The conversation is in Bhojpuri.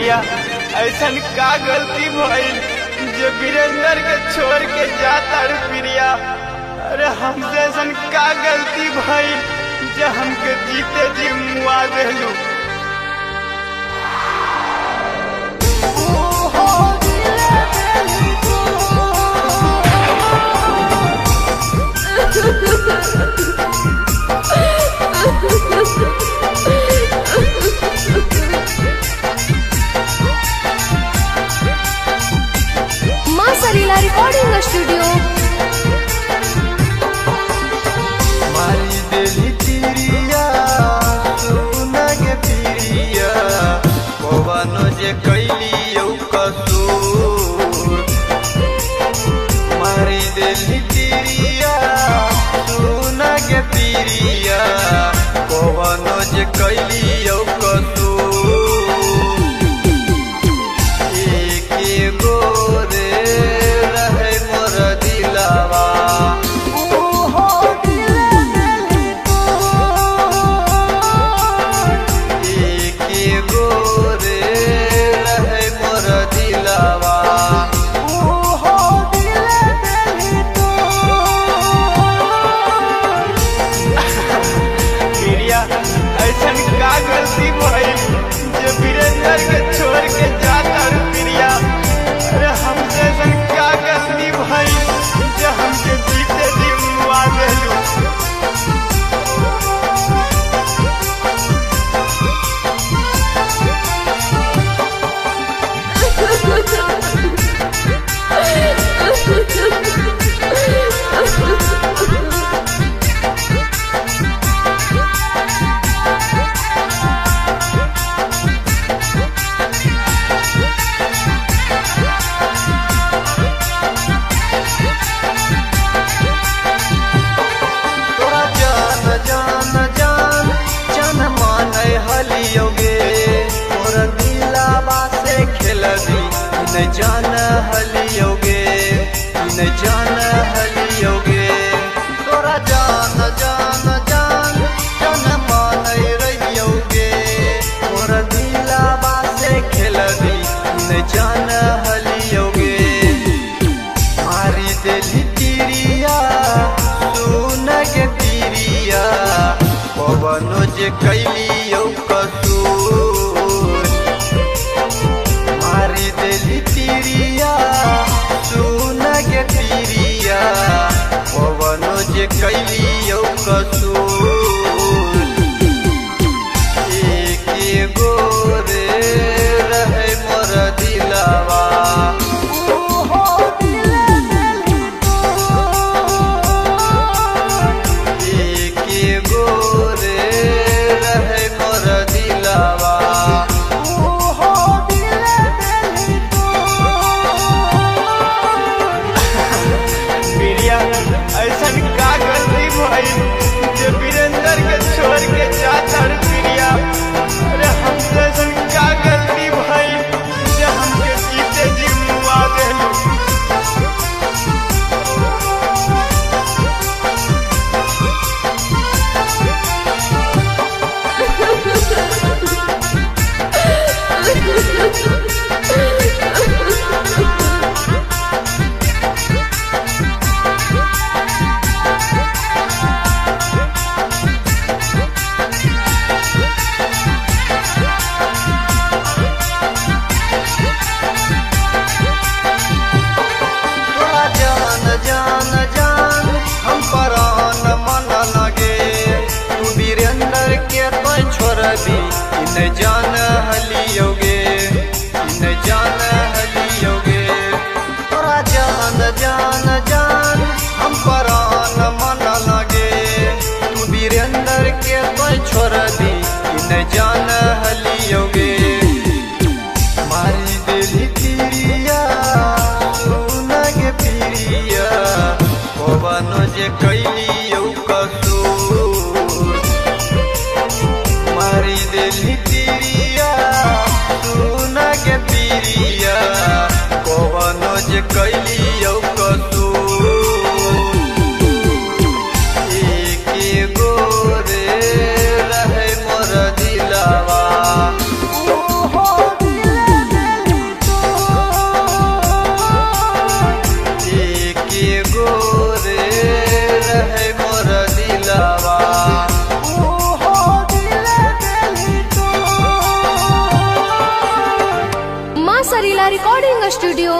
प्रिया ऐसन का गलती भइल जो वीरेंद्र के छोड़ के जाता रे प्रिया। अरे हमसे ऐसन का गलती भइल जो हमके जीते जी मुआ देलू। माँ सरीला रिकॉर्डिंग स्टूडियो। मारी देली तिरिया सुना के पिरिया कवनो जे कैलियो कसूर। मारी देली तिरिया सुना के पिरिया कवनो जे कैलियो कसूर। एक गोरे रहे मोर दिलावा गलती भइल जो वीरेंद्र के छोड़ के जाता रे प्रिया। अरे हमसे ऐसन क्या गलती भइल जो हमके जीते जी मुआ देलू। न जान हलियोगे न जान हलियोगे तोरा जान जान जान जान मान रहियोगे तोरा दिलावा से खेलबी न जान हलियोगे। मारी देली तिरिया सुन के पिरिया पवनो जे कैलियो कसूर। मारी देली तिरिया सुन के पिरिया पवनो जे कैलियो कसूर। एक गोरे रहे मोर दिलावा एक गोरे रहे मोर दिलावा। ऐसन का गलती भइल जो वीरेंद्र के छोड़ के जाता रे प्रिया। अरे हमसे ऐसन का गलती भइल जो हमके जीते जी मुआ देलू। न जान हलियोगे न जान हलियोगे तोरा जान जान जान हम परान मन लगे तू वीरेंद्र के तो छोड़ दी न जान हलियोगे। मारी देली तिरिया सुन के पिरिया पवनो जे कैलियो कसूर। मारी देली तिरिया सुन के पिरिया पवनो जे कैलियो कसूर। एक गोरे रहे मोर दिलावा स्टूडियो